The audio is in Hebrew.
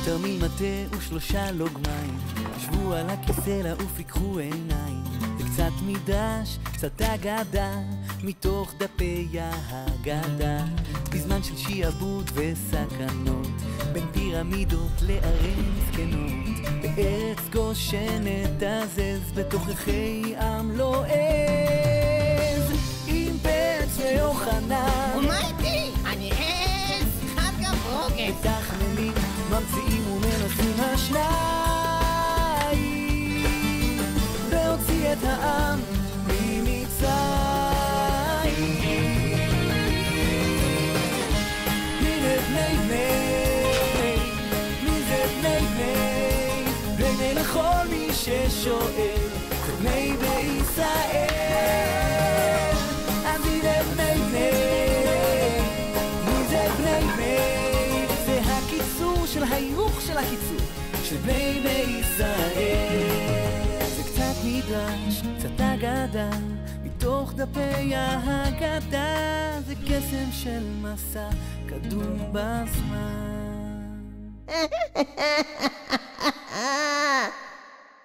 תרמיל מטה ושלושה לוגמיים, ישבו על הכיסא לה ופיקחו עיניים. זה קצת מדרש, קצת אגדה, מתוך דפי ההגדה, בזמן של שיעבוד וסכנות, בין פירמידות לערים מסכנות, בארץ גושן נתזז, בתוככי עם לועז, עם פרץ ויוחנן. ומה איתי? אני עז, חד גברוגת. מתכננים, ממציאים ומנסים השניים, להוציא את העם ממצרים. מי זה בני בני? מי זה בני בני? בני לכל מי ששואל, זה בני בישראל. אז מי זה בני בני? מי זה בני בני? זה הקיצור של ההירוך של הקיצור של בני בישראל. זה קצת מדרש, קצת אגדה, מתוך דפי ההגדה, זה קסם של מסע קדום בזמן.